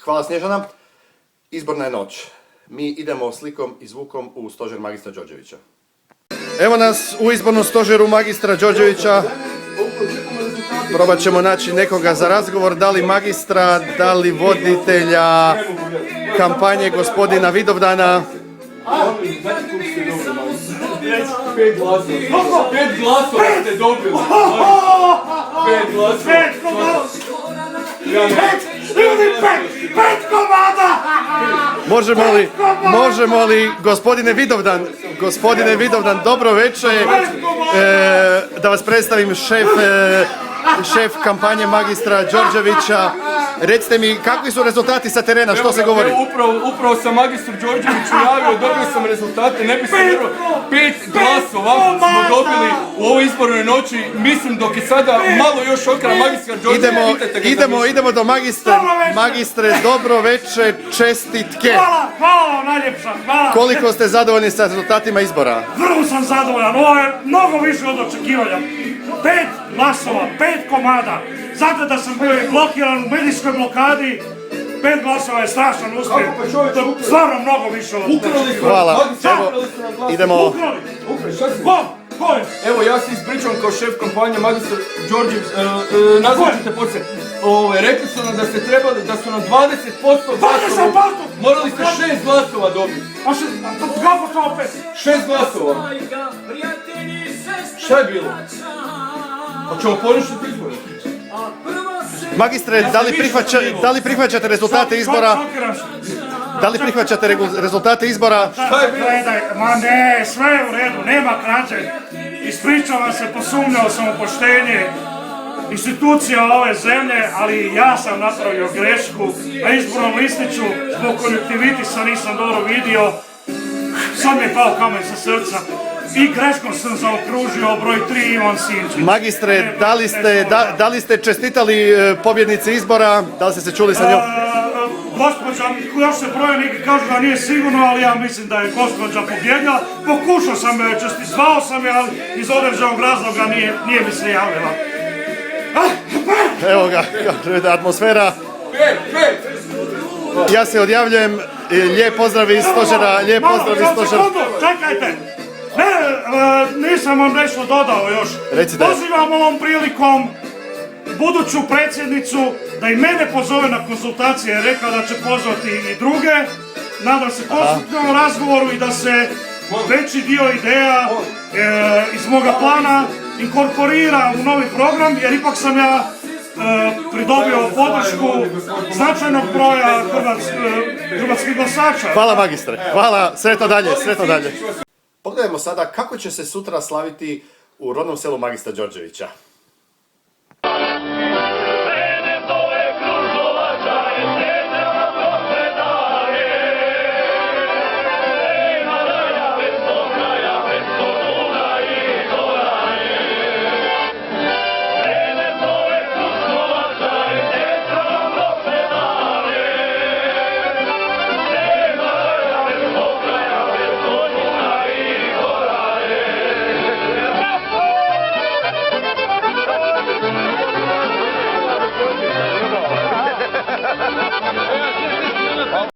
Hvala Snježana. Izborna je noć. Mi idemo slikom i zvukom u stožer magistra Đorđevića. Evo nas u izbornom stožeru magistra Đorđevića. Probat ćemo naći nekoga za razgovor, da li magistra, da li voditelja kampanje gospodina Vidovdana. 5 glasova. 5 glasova ste dobili. 5 glasova. 5 komada! Možemo li gospodine Vidovdan, dobro večer, da vas predstavim šef kampanje magistra Đorđevića. Recite mi, kakvi su rezultati sa terena, što se govori? Upravo sam magistru Đorđeviću javio, dobio sam rezultate, ne bi se vjerovao. 5 glasova smo dobili u ovoj izbornoj noći, mislim dok je sada malo još okra magistra Đorđevića. Idemo do magistre, dobro večer, čestitke. Hvala vam najljepša, hvala. Koliko ste zadovoljni sa rezultatima izbora? Vrlo sam zadovoljan, ovo je mnogo više od očekivanja. 5 glasova, 5 komada. Zato da sam bio blokiran u medijskoj blokadi, 5 glasova je strašan uspjeh. Stvarno mnogo više od očekivanja. Hvala, evo, idemo. Ko je? Evo, ja se ispričavam kao šef kampanje magistar Đorđević, nazvaćete poslije. Rekli su nam da ste trebali, da su nam 20% glasova, morali ste 6 glasova dobiti. A kako to opet? 6 glasova. Šta je bilo? Pa ćemo poništiti izbore. Magistre, da li prihvaćate rezultate izbora? Da li prihvaćate rezultate izbora? Gledaj, ma ne, sve je u redu, nema krađe. Ispričavam se, posumnjao sam u poštenje institucija ove zemlje, ali ja sam napravio grešku na izbornom listiću, zbog konjuktivitisa nisam dobro vidio. Sad mi je pao kamen sa srca i greškom sam zaokružio broj 3 Ivan Sinčić. Magistre, da li ste čestitali pobjednici izbora? Da li ste se čuli sa njom? Gospođa, još se broje, neki kažu da nije sigurno, ali ja mislim da je gospođa pobjedila. Pokušao sam je čestiti, zvao sam je, ali iz određenog razloga nije mi se javila. Evo ga, atmosfera. Ja se odjavljujem, lijep pozdrav iz stožera, Sekundu, čekajte. Nisam vam nešto dodao još. Recite. Pozivam ovom prilikom buduću predsjednicu da i mene pozove na konsultacije, rekla da će pozvati i druge. Nadam se konstruktivnom razgovoru i da se veći dio ideja iz moga plana inkorporira u novi program, jer ipak sam ja pridobio podršku značajnog broja hrvatskih glasača. Hvala magistre, hvala, sretno dalje. Pogledajmo sada kako će se sutra slaviti u rodnom selu magistra Đorđevića.